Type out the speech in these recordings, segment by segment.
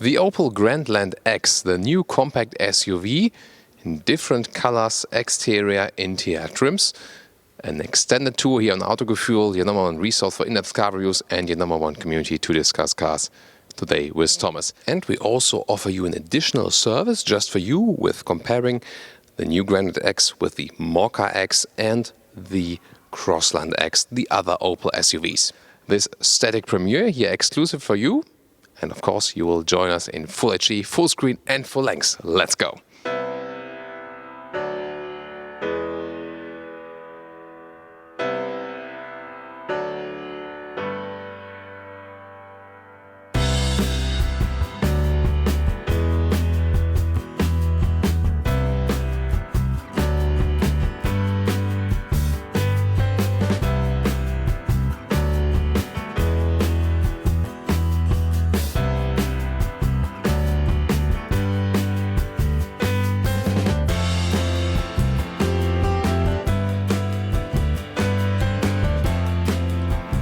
The Opel Grandland X, the new compact SUV in different colors, exterior, interior trims. An extended tour here on Autogefühl, your number one resource for in-depth car reviews and your number one community to discuss cars today with Thomas. And we also offer you an additional service just for you with comparing the new Grandland X with the Mokka X and the Crossland X, the other Opel SUVs. This static premiere here exclusive for you. And of course, you will join us in Full HD, full screen and full length. Let's go!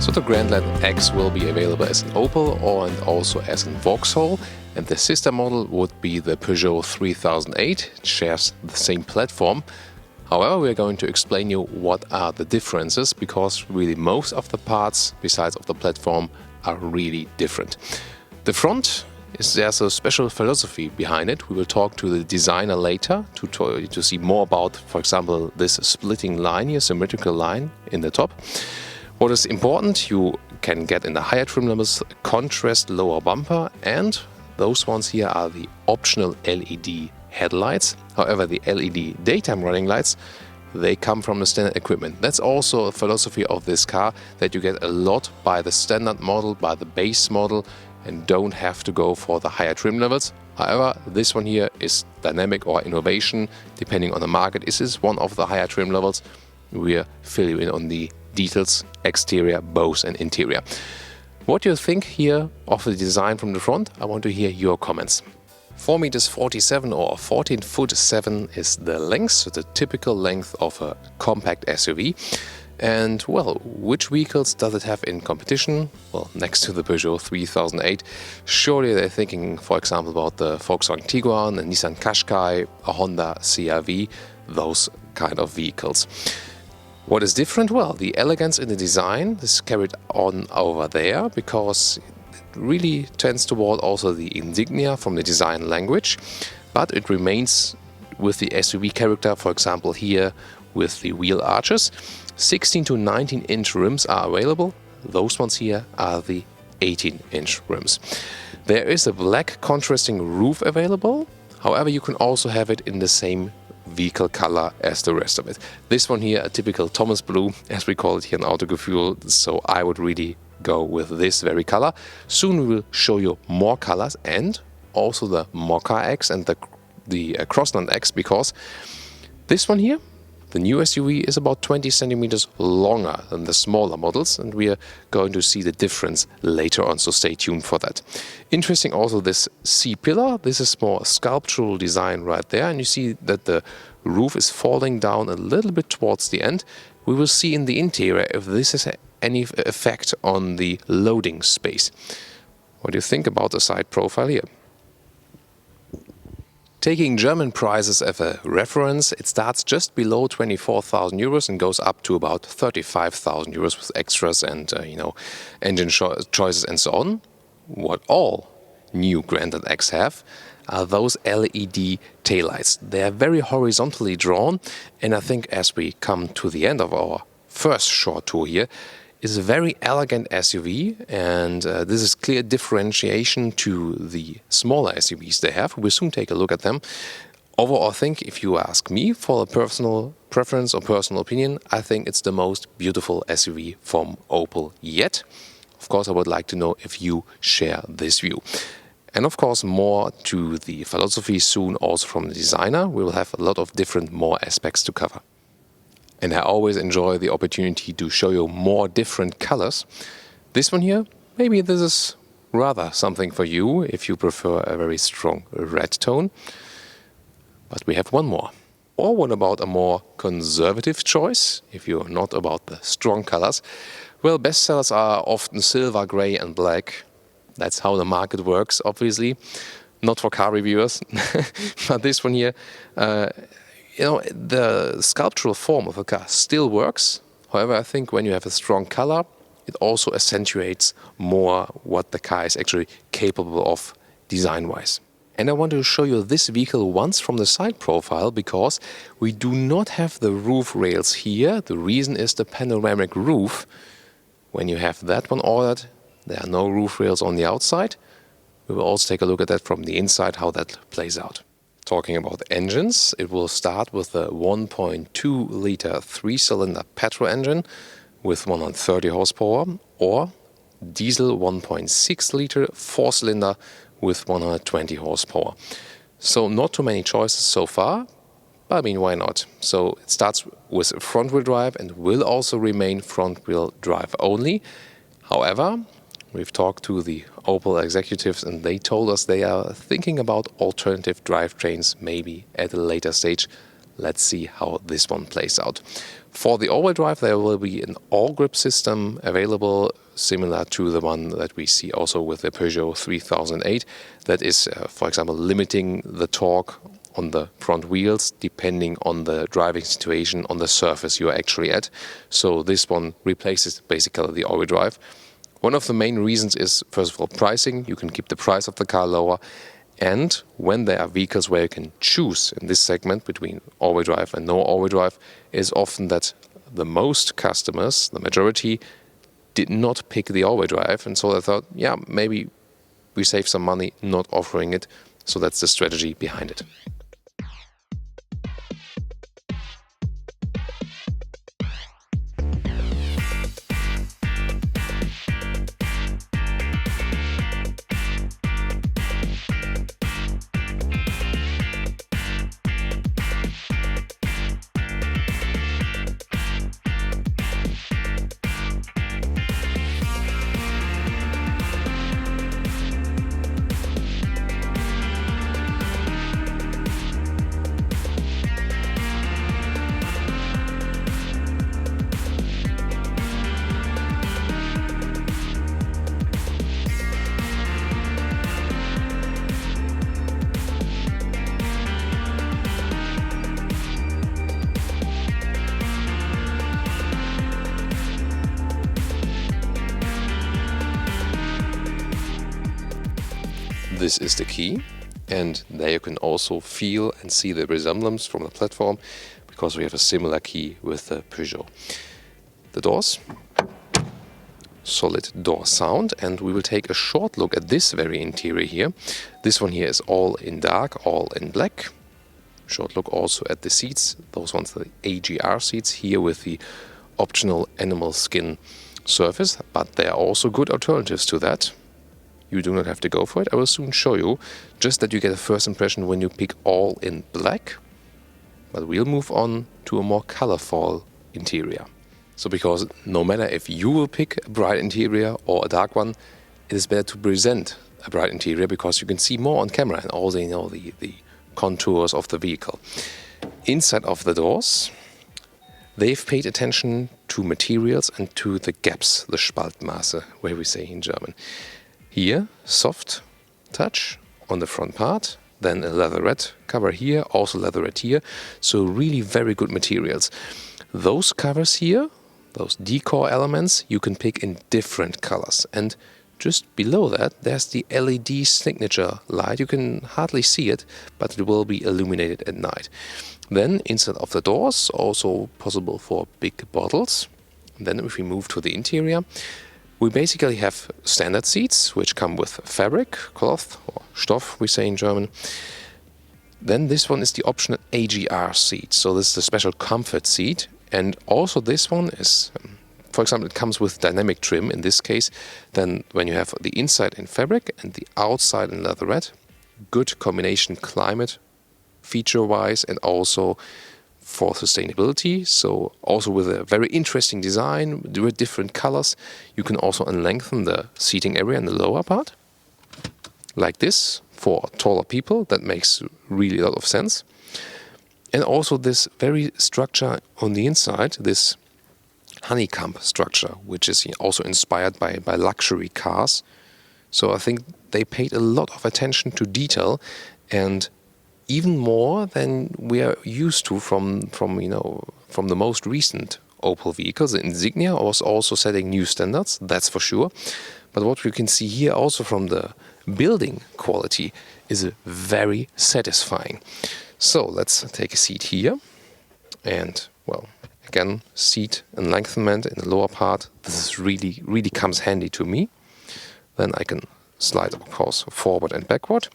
So the Grandland X will be available as an Opel and also as an Vauxhall, and the sister model would be the Peugeot 3008. It shares the same platform. However, we are going to explain you what are the differences, because really most of the parts besides of the platform are really different. The front there's a special philosophy behind it. We will talk to the designer later to see more about, for example, this splitting line here, symmetrical line in the top. What is important, you can get in the higher trim levels contrast lower bumper, and those ones here are the optional LED headlights. However, the LED daytime running lights, they come from the standard equipment. That's also a philosophy of this car, that you get a lot by the standard model, by the base model, and don't have to go for the higher trim levels. However, this one here is dynamic or innovation, depending on the market. This is one of the higher trim levels. We'll fill you in on the details, exterior, both and interior. What do you think here of the design from the front? I want to hear your comments. 4 meters 47 or 14 foot 7 is the length, so the typical length of a compact SUV. And well, which vehicles does it have in competition? Well, next to the Peugeot 3008, surely they're thinking, for example, about the Volkswagen Tiguan, the Nissan Qashqai, a Honda CR-V, those kind of vehicles. What is different? Well, the elegance in the design is carried on over there, because it really tends toward also the insignia from the design language, but it remains with the SUV character, for example here with the wheel arches. 16 to 19 inch rims are available. Those ones here are the 18-inch rims. There is a black contrasting roof available. However, you can also have it in the same vehicle color as the rest of it. This one here, a typical Thomas blue, as we call it here in Autogefühl, so I would really go with this very color. Soon we will show you more colors, and also the Mokka X and the Crossland X, because this one here, the new SUV, is about 20 centimeters longer than the smaller models, and we are going to see the difference later on, so stay tuned for that. Interesting also this C-pillar. This is more sculptural design right there, and you see that the roof is falling down a little bit towards the end. We will see in the interior if this has any effect on the loading space. What do you think about the side profile here? Taking German prices as a reference, it starts just below 24,000 euros and goes up to about 35,000 euros with extras and engine choices and so on. What all new Grandland X have are those LED taillights. They are very horizontally drawn, and I think as we come to the end of our first short tour here, is a very elegant SUV, and this is clear differentiation to the smaller SUVs they have. We'll soon take a look at them. Overall, I think if you ask me for a personal preference or personal opinion, I think it's the most beautiful SUV from Opel yet. Of course, I would like to know if you share this view. And of course, more to the philosophy soon also from the designer. We will have a lot of different more aspects to cover. And I always enjoy the opportunity to show you more different colors. This one here, maybe this is rather something for you if you prefer a very strong red tone. But we have one more. Or what about a more conservative choice, if you're not about the strong colors? Well, bestsellers are often silver, gray and black. That's how the market works, obviously. Not for car reviewers, but this one here, the sculptural form of a car still works. However, I think when you have a strong color, it also accentuates more what the car is actually capable of design-wise. And I want to show you this vehicle once from the side profile, because we do not have the roof rails here. The reason is the panoramic roof. When you have that one ordered, there are no roof rails on the outside. We will also take a look at that from the inside, how that plays out. Talking about engines, it will start with the 1.2 liter 3-cylinder petrol engine with 130 horsepower, or diesel 1.6 liter 4-cylinder with 120 horsepower. So not too many choices so far, but I mean, why not? So it starts with front-wheel drive and will also remain front-wheel drive only. However, we've talked to the Opel executives and they told us they are thinking about alternative drivetrains maybe at a later stage. Let's see how this one plays out. For the all-wheel drive, there will be an all-grip system available, similar to the one that we see also with the Peugeot 3008. That is, for example, limiting the torque on the front wheels depending on the driving situation on the surface you're actually at. So this one replaces basically the all-wheel drive. One of the main reasons is, first of all, pricing. You can keep the price of the car lower. And when there are vehicles where you can choose in this segment between all-wheel drive and no all-wheel drive, is often that the most customers, the majority, did not pick the all-wheel drive. And so they thought, yeah, maybe we save some money not offering it. So that's the strategy behind it. This is the key, and there you can also feel and see the resemblance from the platform, because we have a similar key with the Peugeot. The doors, solid door sound, and we will take a short look at this very interior here. This one here is all in dark, all in black. Short look also at the seats. Those ones are the AGR seats here with the optional animal skin surface, but there are also good alternatives to that. You do not have to go for it. I will soon show you, just that you get a first impression when you pick all in black. But we'll move on to a more colorful interior. So because no matter if you will pick a bright interior or a dark one, it is better to present a bright interior because you can see more on camera and all the contours of the vehicle. Inside of the doors, they've paid attention to materials and to the gaps, the Spaltmaße, where we say in German. Here, soft touch on the front part, then a leatherette cover here, also leatherette here, so really very good materials. Those covers here, those decor elements, you can pick in different colors. And just below that, there's the LED signature light. You can hardly see it, but it will be illuminated at night. Then inside of the doors, also possible for big bottles. Then if we move to the interior, we basically have standard seats, which come with fabric, cloth, or Stoff, we say in German. Then this one is the optional AGR seat. So this is the special comfort seat. And also this one is, for example, it comes with dynamic trim in this case. Then when you have the inside in fabric and the outside in leatherette, good combination climate feature-wise and also for sustainability. So also with a very interesting design, with different colors. You can also lengthen the seating area in the lower part, like this, for taller people. That makes really a lot of sense. And also this very structure on the inside, this honeycomb structure, which is also inspired by luxury cars. So I think they paid a lot of attention to detail, and even more than we are used to from the most recent Opel vehicles. The Insignia was also setting new standards, that's for sure. But what we can see here also from the building quality is very satisfying. So let's take a seat here, and well, again, seat enlengthenment in the lower part. This is really comes handy to me. Then I can slide, of course, forward and backward.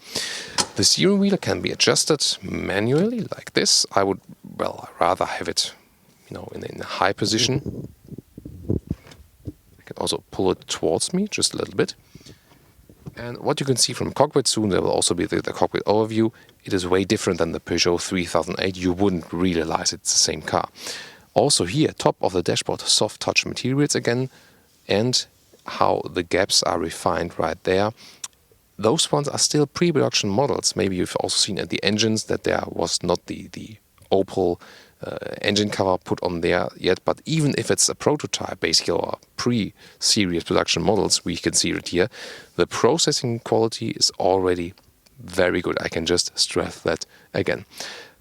The steering wheel can be adjusted manually like this. I would, well, rather have it, in a high position. I can also pull it towards me just a little bit. And what you can see from cockpit, soon there will also be the cockpit overview. It is way different than the Peugeot 3008. You wouldn't realize it's the same car. Also here, top of the dashboard, soft touch materials again, and how the gaps are refined right there. Those ones are still pre-production models. Maybe you've also seen at the engines that there was not the Opel engine cover put on there yet, but even if it's a prototype, basically, or pre-series production models, we can see it here, the processing quality is already very good. I can just stress that again.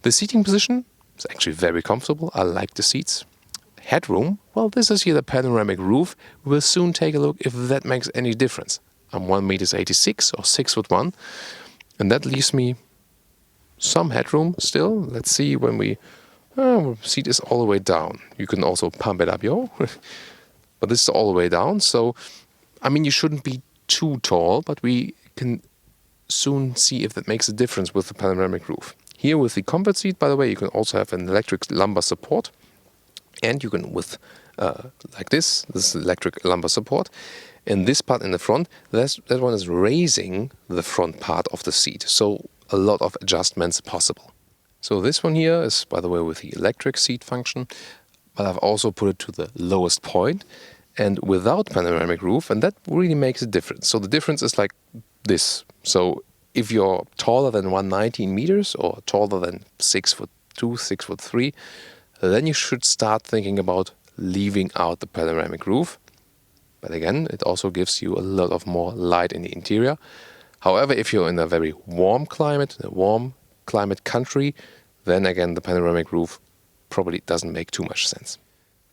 The seating position is actually very comfortable. I like the seats. Headroom, well, this is here the panoramic roof. We'll soon take a look if that makes any difference. I'm 1.86 m or 6'1", and that leaves me some headroom still. Let's see when seat is all the way down. You can also pump it up, but this is all the way down. So, I mean, you shouldn't be too tall, but we can soon see if that makes a difference with the panoramic roof. Here with the comfort seat, by the way, you can also have an electric lumbar support. And you can, with like this electric lumbar support. And this part in the front, that one is raising the front part of the seat. So a lot of adjustments possible. So this one here is, by the way, with the electric seat function. But I've also put it to the lowest point and without panoramic roof. And that really makes a difference. So the difference is like this. So if you're taller than 119 meters or taller than 6'2", 6'3", then you should start thinking about leaving out the panoramic roof. But again, it also gives you a lot of more light in the interior. However, if you're in a very warm climate, country, then again, the panoramic roof probably doesn't make too much sense.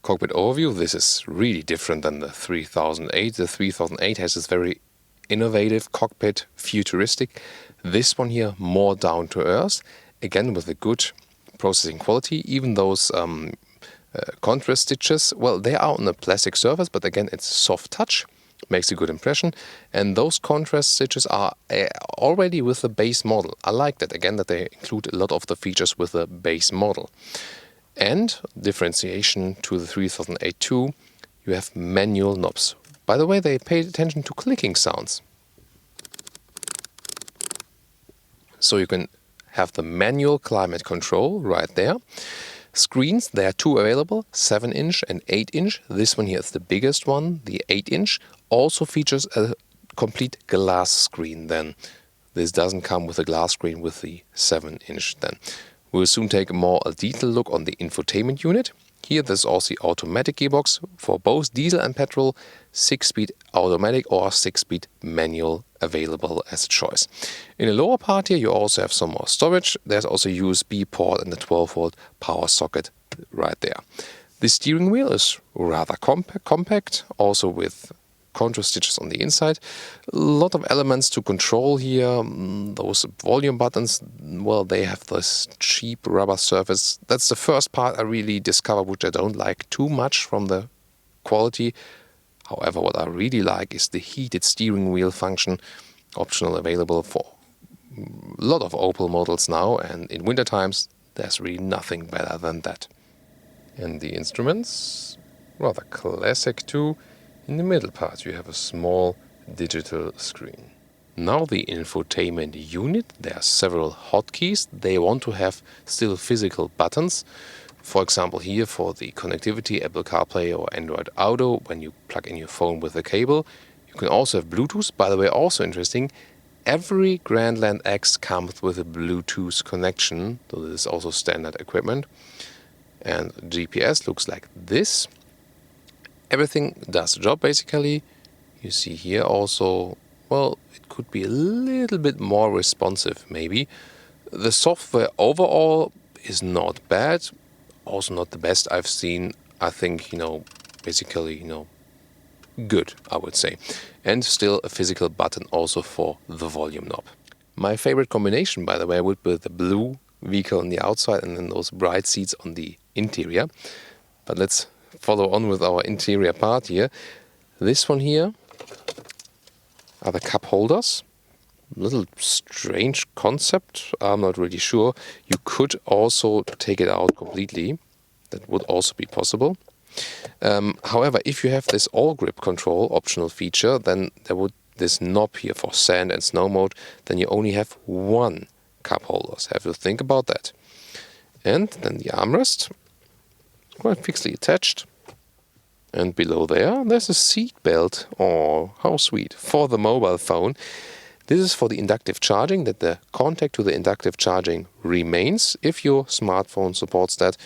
Cockpit overview, this is really different than the 3008. The 3008 has this very innovative cockpit, futuristic. This one here, more down to earth, again with a good processing quality. Even those contrast stitches, well, they are on a plastic surface, but again, it's soft touch, makes a good impression. And those contrast stitches are already with the base model. I like that, again, that they include a lot of the features with the base model. And differentiation to the 3008 too, you have manual knobs. By the way, they paid attention to clicking sounds. So you can have the manual climate control right there. Screens, there are two available, 7-inch and 8-inch. This one here is the biggest one, the 8-inch. Also features a complete glass screen then. This doesn't come with a glass screen with the 7-inch then. We'll soon take a detailed look on the infotainment unit. Here there's also the automatic gearbox for both diesel and petrol, 6-speed automatic or 6-speed manual available as a choice. In the lower part here you also have some more storage. There's also a USB port and a 12-volt power socket right there. The steering wheel is rather compact, also with contrast stitches on the inside. A lot of elements to control here. Those volume buttons, well, they have this cheap rubber surface. That's the first part I really discovered, which I don't like too much from the quality. However, what I really like is the heated steering wheel function, optional, available for a lot of Opel models now, and in winter times there's really nothing better than that. And the instruments, rather classic too. In the middle part you have a small digital screen. Now the infotainment unit, there are several hotkeys. They want to have still physical buttons. For example, here for the connectivity, Apple CarPlay or Android Auto, when you plug in your phone with a cable. You can also have Bluetooth. By the way, also interesting, every Grandland X comes with a Bluetooth connection, so this is also standard equipment. And GPS looks like this. Everything does the job basically. You see here also well, it could be a little bit more responsive maybe. The software overall is not bad, also not the best I've seen. I think, basically, good, I would say. And still a physical button also for the volume knob. My favorite combination, by the way, would be the blue vehicle on the outside and then those bright seats on the interior. But let's follow on with our interior part here. This one here are the cup holders. A little strange concept, I'm not really sure. You could also take it out completely. That would also be possible. However, if you have this all grip control optional feature, then there would this knob here for sand and snow mode, then you only have one cup holders. Have to think about that. And then the armrest, quite fixedly attached. And below there's a seat belt. Oh, how sweet. For the mobile phone. This is for the inductive charging, that the contact to the inductive charging remains. If your smartphone supports that,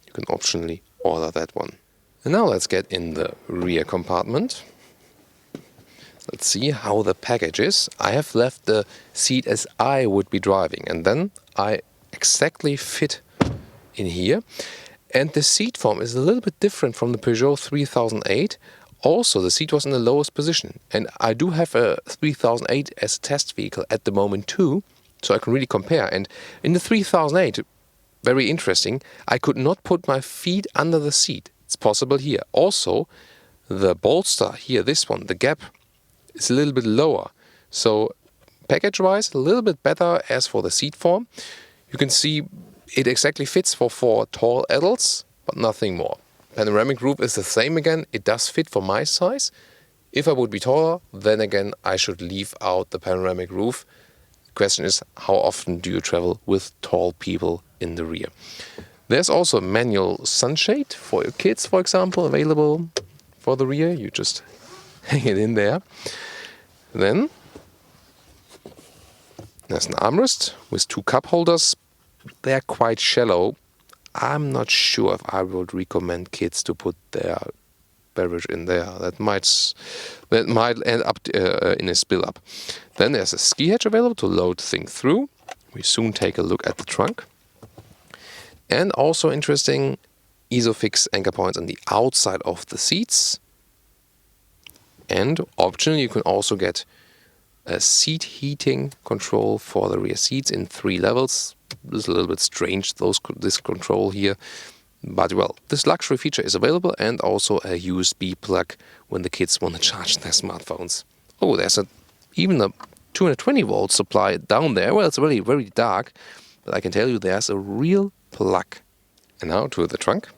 you can optionally order that one. And now let's get in the rear compartment. Let's see how the package is. I have left the seat as I would be driving, and then I exactly fit in here. And the seat form is a little bit different from the Peugeot 3008. Also, the seat was in the lowest position, and I do have a 3008 as a test vehicle at the moment too, so I can really compare. And in the 3008, very interesting, I could not put my feet under the seat. It's possible here. Also, the bolster here, this one, the gap, is a little bit lower. So, package-wise, a little bit better as for the seat form. You can see it exactly fits for 4 tall adults, but nothing more. Panoramic roof is the same again. It does fit for my size. If I would be taller, then again I should leave out the panoramic roof. The question is, how often do you travel with tall people in the rear? There's also a manual sunshade for your kids, for example, available for the rear. You just hang it in there. Then there's an armrest with 2 cup holders. They're quite shallow. I'm not sure if I would recommend kids to put their beverage in there. That might end up in a spill up. Then there's a ski hatch available to load things through. We soon take a look at the trunk. And also interesting, Isofix anchor points on the outside of the seats. And optionally you can also get a seat heating control for the rear seats in 3 levels. This is a little bit strange, this control here. But well, this luxury feature is available, and also a USB plug when the kids want to charge their smartphones. Oh, there's even a 220 volt supply down there. Well, it's really very dark, but I can tell you there's a real plug. And now to the trunk.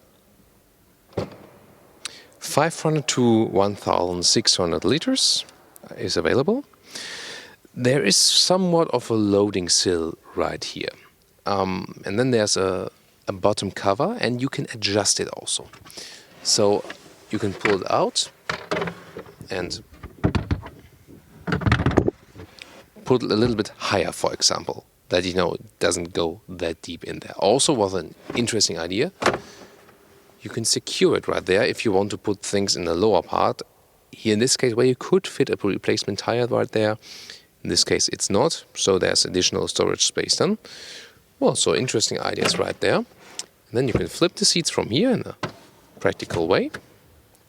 500 to 1,600 liters is available. There is somewhat of a loading sill right here. And then there's a bottom cover, and you can adjust it also. So you can pull it out and put it a little bit higher, for example, that it doesn't go that deep in there. Also was an interesting idea. You can secure it right there if you want to put things in the lower part. Here in this case, where you could fit a replacement tire right there. In this case, it's not, so there's additional storage space then. Well, so interesting ideas right there. And then you can flip the seats from here in a practical way,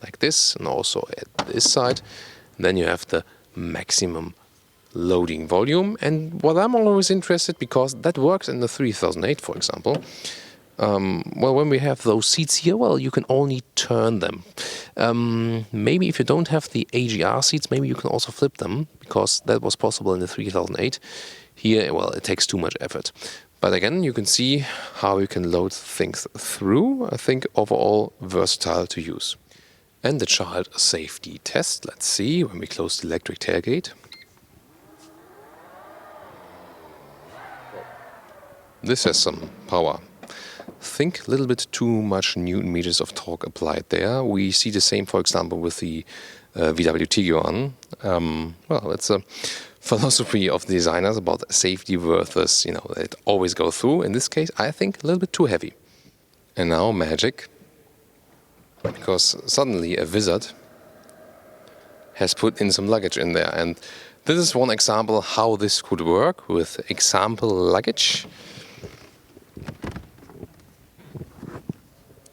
like this, and also at this side. And then you have the maximum loading volume. And what I'm always interested, because that works in the 3008, for example. Well, when we have those seats here, well, you can only turn them. Maybe if you don't have the AGR seats, maybe you can also flip them, because that was possible in the 3008. Here, well, it takes too much effort. But again, you can see how you can load things through. I think overall versatile to use. And the child safety test. Let's see when we close the electric tailgate. This has some power. Think a little bit too much Newton meters of torque applied there. We see the same, for example, with the VW Tiguan. Well, it's a philosophy of the designers about safety versus, it always go through. In this case, I think a little bit too heavy. And now magic, because suddenly a wizard has put in some luggage in there, and This is one example how this could work with example luggage.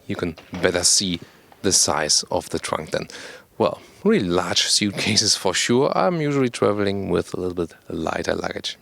You can better see the size of the trunk then. Well, really large suitcases for sure. I'm usually traveling with a little bit lighter luggage.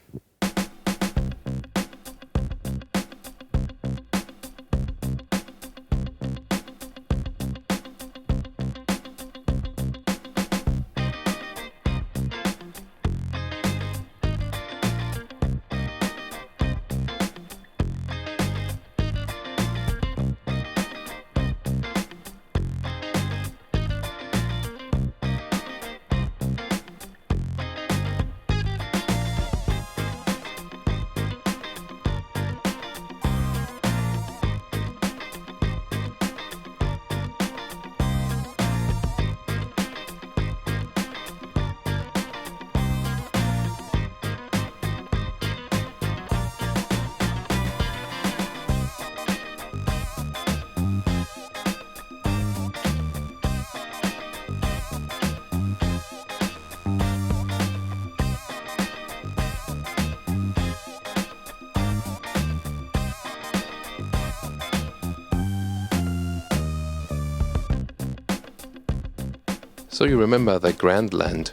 So you remember the Grandland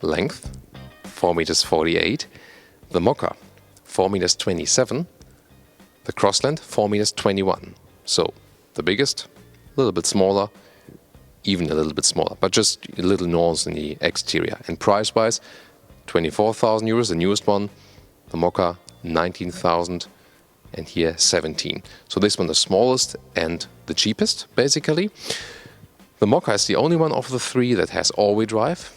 length, 4.48 meters, the Mokka, 4.27 meters, the Crossland, 4.21 meters. So the biggest, a little bit smaller, even a little bit smaller, but just a little nuance in the exterior. And price-wise, 24,000 euros, the newest one, the Mokka, 19,000, and here 17. So this one the smallest and the cheapest, basically. The Mokka is the only one of the three that has all-wheel drive.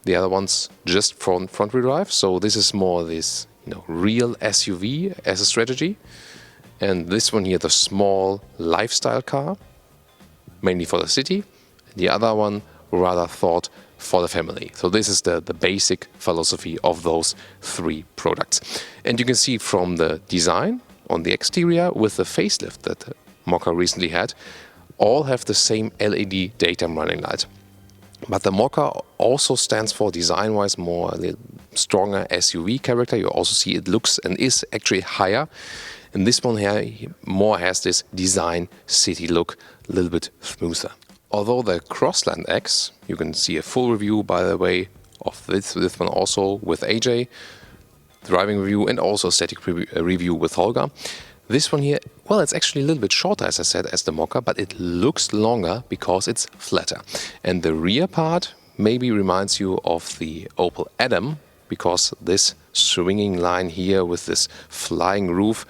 The other one's just front-wheel drive. So this is more this, real SUV as a strategy. And this one here, the small lifestyle car, mainly for the city. The other one rather thought for the family. So this is the basic philosophy of those three products. And you can see from the design on the exterior with the facelift that Mokka recently had, all have the same LED daytime running light. But the Mokka also stands for, design-wise, more a little stronger SUV character. You also see it looks and is actually higher. And this one here more has this design city look, a little bit smoother. Although the Crossland X, you can see a full review, by the way, of this one also with AJ, driving review, and also static review with Holger. This one here, well, it's actually a little bit shorter, as I said, as the Mokka, but it looks longer because it's flatter. And the rear part maybe reminds you of the Opel Adam, because this swinging line here with this flying roof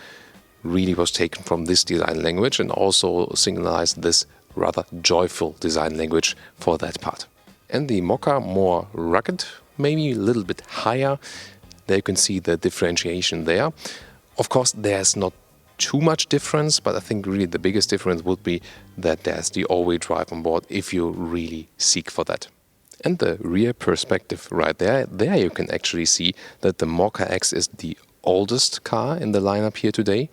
really was taken from this design language and also signalized this rather joyful design language for that part. And the Mokka, more rugged, maybe a little bit higher. There you can see the differentiation there. Of course, there's not too much difference, but I think really the biggest difference would be that there's the all-wheel drive on board if you really seek for that. And the rear perspective right there you can actually see that the Mokka X is the oldest car in the lineup here today,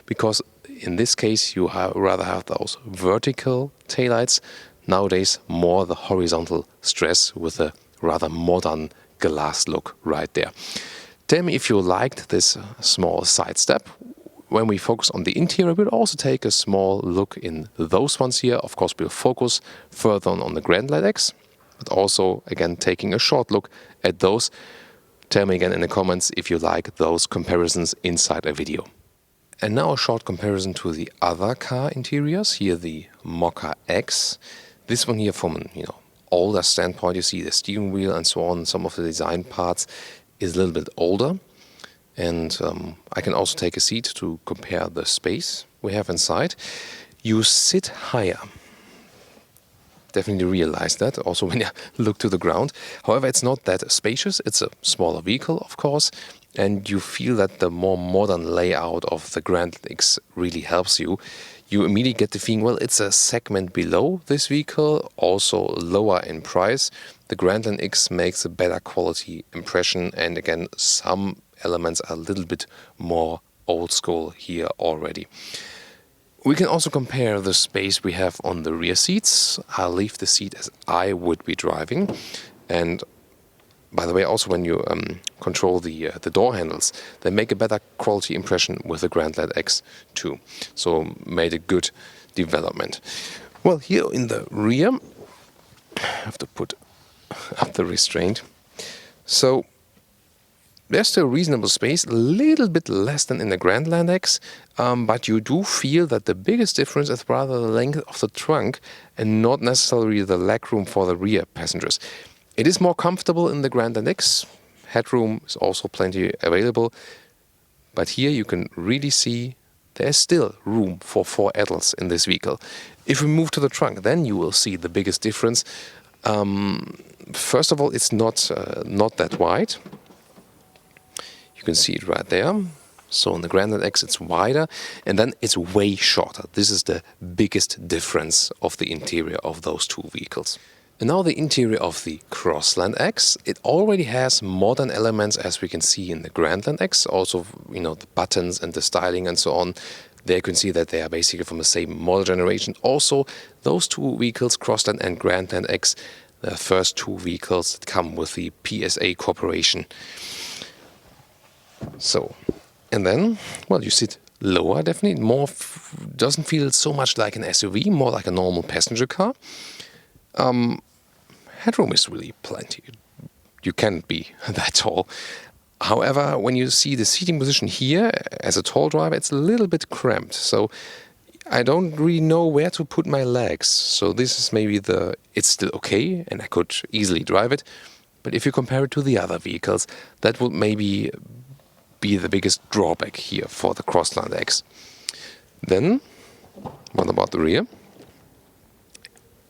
because in this case you rather have those vertical taillights. Nowadays more the horizontal stress with a rather modern glass look right there. Tell me if you liked this small sidestep. When we focus on the interior, we'll also take a small look in those ones here. Of course, we'll focus further on the Grandland X, but also, again, taking a short look at those. Tell me again in the comments if you like those comparisons inside a video. And now a short comparison to the other car interiors. Here the Mokka X. This one here from an older standpoint, you see the steering wheel and so on. Some of the design parts is a little bit older. And I can also take a seat to compare the space we have inside. You sit higher. Definitely realize that also when you look to the ground. However, it's not that spacious. It's a smaller vehicle, of course. And you feel that the more modern layout of the Grandland X really helps you. You immediately get the feeling, well, it's a segment below this vehicle, also lower in price. The Grandland X makes a better quality impression. And again, some elements are a little bit more old school here already. We can also compare the space we have on the rear seats. I'll leave the seat as I would be driving. And by the way, also when you control the door handles, they make a better quality impression with the Grandland X too. So made a good development. Well, here in the rear, I have to put up the restraint. So there's still reasonable space, a little bit less than in the Grandland X, but you do feel that the biggest difference is rather the length of the trunk and not necessarily the legroom for the rear passengers. It is more comfortable in the Grandland X. Headroom is also plenty available, but here you can really see there's still room for 4 adults in this vehicle. If we move to the trunk, then you will see the biggest difference. First of all, it's not that wide. You can see it right there. So in the Grandland X it's wider, and then it's way shorter. This is the biggest difference of the interior of those two vehicles. And now the interior of the Crossland X. It already has modern elements, as we can see in the Grandland X. Also, you know, the buttons and the styling and so on. There you can see that they are basically from the same model generation. Also, those two vehicles, Crossland and Grandland X, the first two vehicles that come with the PSA Corporation. So, and then, well, you sit lower, definitely. More doesn't feel so much like an SUV, more like a normal passenger car. Headroom is really plenty. You can't be that tall. However, when you see the seating position here, as a tall driver, it's a little bit cramped. So I don't really know where to put my legs. So this is maybe it's still okay, and I could easily drive it. But if you compare it to the other vehicles, that would maybe be the biggest drawback here for the Crossland X. Then, what about the rear?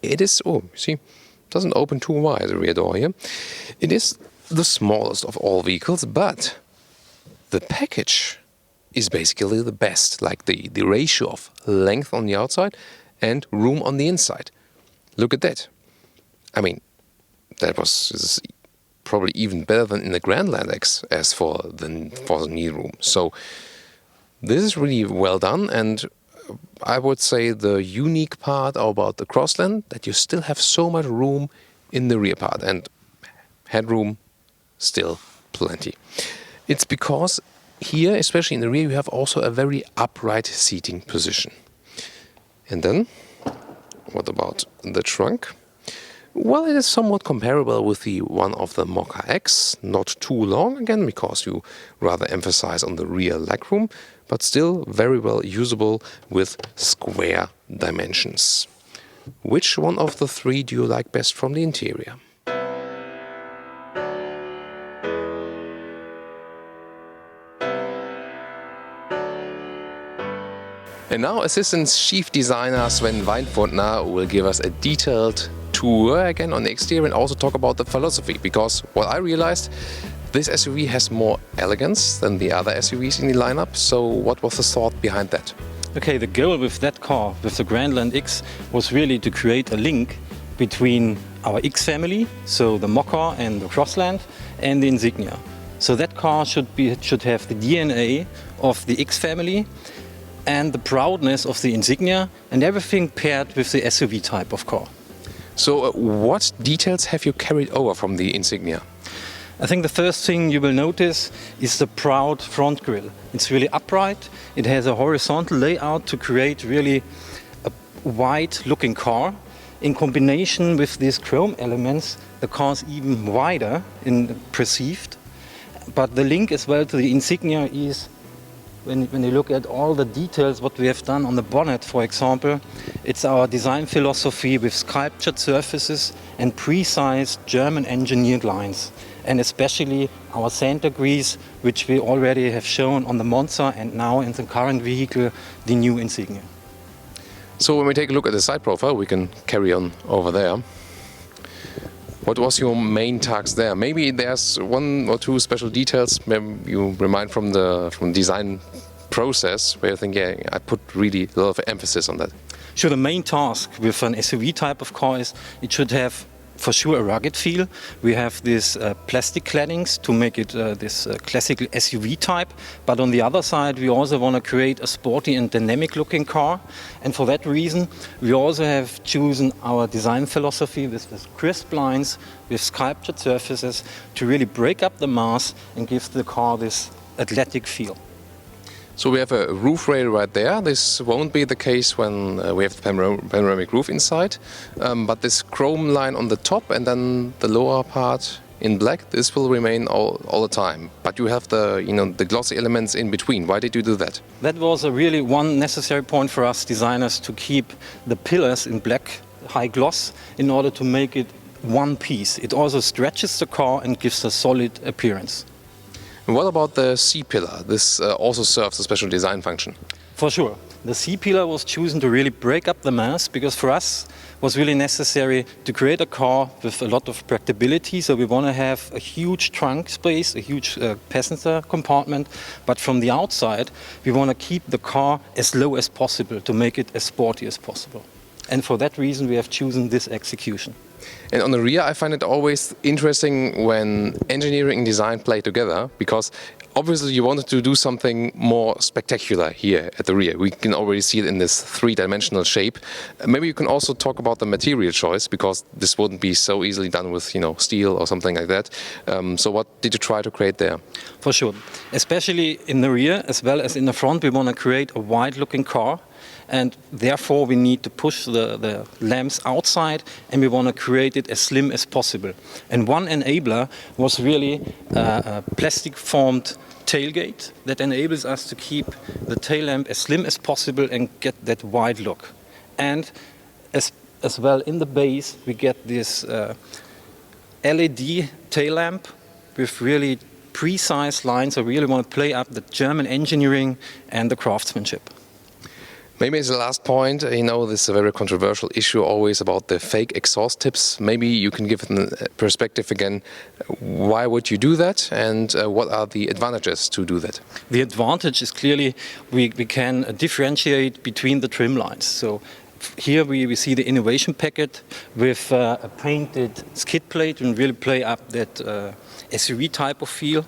It is, see, doesn't open too wide, the rear door here. It is the smallest of all vehicles, but the package is basically the best, like the ratio of length on the outside and room on the inside. Look at that. I mean, is probably even better than in the Grandland X as for the knee room. So this is really well done, and I would say the unique part about the Crossland, that you still have so much room in the rear part, and headroom still plenty. It's because here, especially in the rear, you have also a very upright seating position. And then, what about the trunk? Well, it is somewhat comparable with the one of the Mokka X. Not too long, again, because you rather emphasize on the rear legroom, but still very well usable with square dimensions. Which one of the three do you like best from the interior? And now Assistant Chief Designer Sven Weinfurtner will give us a detailed tour again on the exterior and also talk about the philosophy, because what I realized, this SUV has more elegance than the other SUVs in the lineup. So what was the thought behind that? Okay, the goal with that car, with the Grandland X, was really to create a link between our X family, so the Mokka and the Crossland, and the Insignia. So that car should have the DNA of the X family and the proudness of the Insignia, and everything paired with the SUV type of car. So what details have you carried over from the Insignia? I think the first thing you will notice is the proud front grille. It's really upright. It has a horizontal layout to create really a wide-looking car. In combination with these chrome elements, the car is even wider in perceived. But the link as well to the Insignia is, when you look at all the details, what we have done on the bonnet, for example, it's our design philosophy with sculptured surfaces and precise German engineered lines. And especially our center grease, which we already have shown on the Monza and now in the current vehicle, the new Insignia. So when we take a look at the side profile, we can carry on over there. What was your main task there? Maybe there's one or two special details maybe you remind from the design process where you think, yeah, I put really a lot of emphasis on that. Sure, the main task with an SUV type of car is it should have for sure a rugged feel. We have these plastic claddings to make it this classical SUV type. But on the other side, we also want to create a sporty and dynamic looking car. And for that reason, we also have chosen our design philosophy with crisp lines, with sculptured surfaces to really break up the mass and give the car this athletic feel. So we have a roof rail right there. This won't be the case when we have the panoramic roof inside. But this chrome line on the top and then the lower part in black, this will remain all the time. But you have the glossy elements in between. Why did you do that? That was really one necessary point for us designers to keep the pillars in black high gloss in order to make it one piece. It also stretches the car and gives a solid appearance. And what about the C-pillar? This also serves a special design function. For sure. The C-pillar was chosen to really break up the mass because for us it was really necessary to create a car with a lot of practicability. So we want to have a huge trunk space, a huge passenger compartment. But from the outside, we want to keep the car as low as possible to make it as sporty as possible. And for that reason, we have chosen this execution. And on the rear, I find it always interesting when engineering and design play together, because obviously you wanted to do something more spectacular here at the rear. We can already see it in this three-dimensional shape. Maybe you can also talk about the material choice, because this wouldn't be so easily done with steel or something like that. So what did you try to create there? For sure. Especially in the rear as well as in the front, we want to create a wide-looking car. And therefore we need to push the lamps outside and we want to create it as slim as possible. And one enabler was really a plastic formed tailgate that enables us to keep the tail lamp as slim as possible and get that wide look. And as well in the base we get this LED tail lamp with really precise lines. So we really want to play up the German engineering and the craftsmanship. Maybe as the last point, this is a very controversial issue always about the fake exhaust tips. Maybe you can give a perspective again. Why would you do that, and what are the advantages to do that? The advantage is clearly we can differentiate between the trim lines. So here we see the innovation packet with a painted skid plate and really play up that SUV type of feel.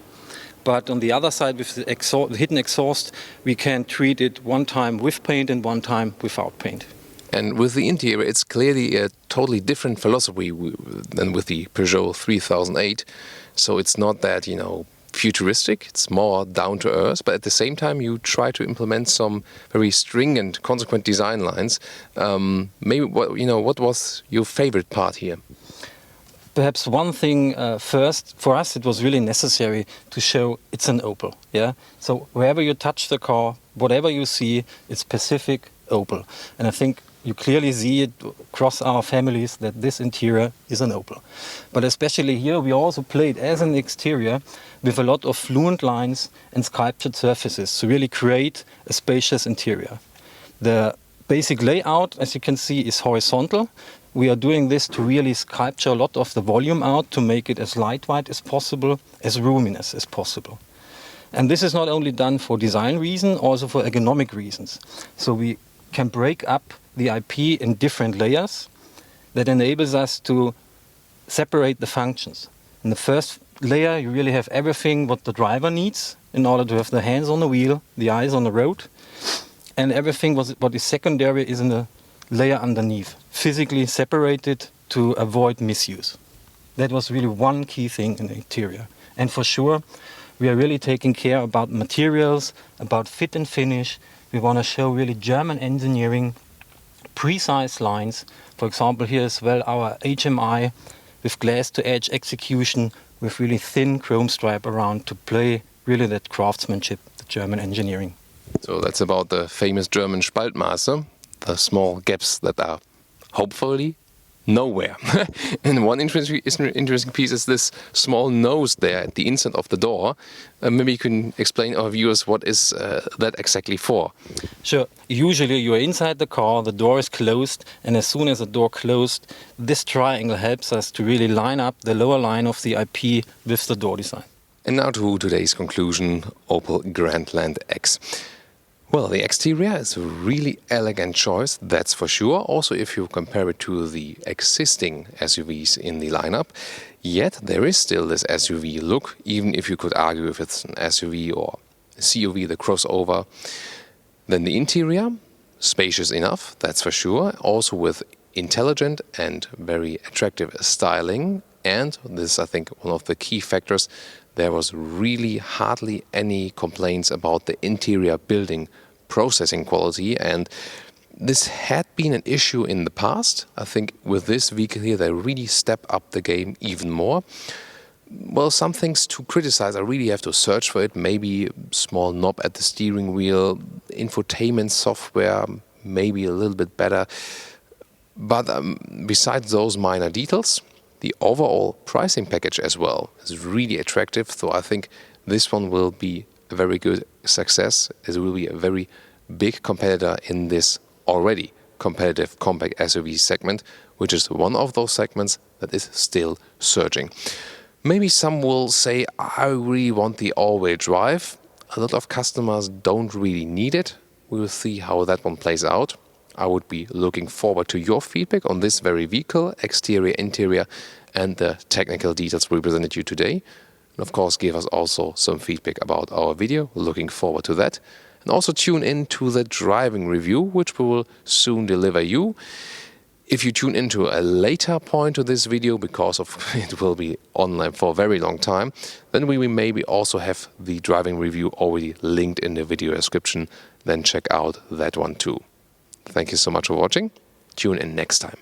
But on the other side, with the hidden exhaust, we can treat it one time with paint and one time without paint. And with the interior, it's clearly a totally different philosophy than with the Peugeot 3008. So it's not that, futuristic, it's more down to earth, but at the same time you try to implement some very stringent, consequent design lines. Maybe what was your favorite part here? Perhaps one thing first, for us it was really necessary to show it's an Opel. Yeah. So wherever you touch the car, whatever you see, it's specific Opel. And I think you clearly see it across our families that this interior is an Opel. But especially here we also played as an exterior with a lot of fluent lines and sculptured surfaces to really create a spacious interior. The basic layout, as you can see, is horizontal. We are doing this to really sculpture a lot of the volume out to make it as lightweight as possible, as roominess as possible. And this is not only done for design reasons, also for ergonomic reasons. So we can break up the IP in different layers that enables us to separate the functions. In the first layer, you really have everything what the driver needs in order to have the hands on the wheel, the eyes on the road. And everything what is secondary is in the layer underneath, physically separated to avoid misuse. That was really one key thing in the interior. And for sure, we are really taking care about materials, about fit and finish. We want to show really German engineering, precise lines. For example, here as well our HMI with glass-to-edge execution with really thin chrome stripe around to play really that craftsmanship, the German engineering. So that's about the famous German Spaltmaße, the small gaps that are hopefully nowhere. And one interesting piece is this small nose there at the inside of the door. Maybe you can explain to our viewers what is that exactly for. Sure. Usually you are inside the car, the door is closed, and as soon as the door closed, this triangle helps us to really line up the lower line of the IP with the door design. And now to today's conclusion, Opel Grandland X. Well, the exterior is a really elegant choice, that's for sure. Also, if you compare it to the existing SUVs in the lineup, yet there is still this SUV look, even if you could argue if it's an SUV or a CUV, the crossover. Then the interior, spacious enough, that's for sure. Also with intelligent and very attractive styling. And this is, I think, one of the key factors. There was really hardly any complaints about the interior building processing quality, and this had been an issue in the past. I think with this vehicle here, they really step up the game even more. Well, some things to criticize, I really have to search for it. Maybe small knob at the steering wheel, infotainment software, maybe a little bit better. But besides those minor details, the overall pricing package as well is really attractive, so I think this one will be a very good success. It will be a very big competitor in this already competitive compact SUV segment, which is one of those segments that is still surging. Maybe some will say, I really want the all-wheel drive. A lot of customers don't really need it. We will see how that one plays out. I would be looking forward to your feedback on this very vehicle, exterior, interior, and the technical details we presented you today. And of course, give us also some feedback about our video. Looking forward to that. And also tune in to the driving review, which we will soon deliver you. If you tune into a later point to this video, because of it will be online for a very long time, then we will maybe also have the driving review already linked in the video description. Then check out that one too. Thank you so much for watching. Tune in next time.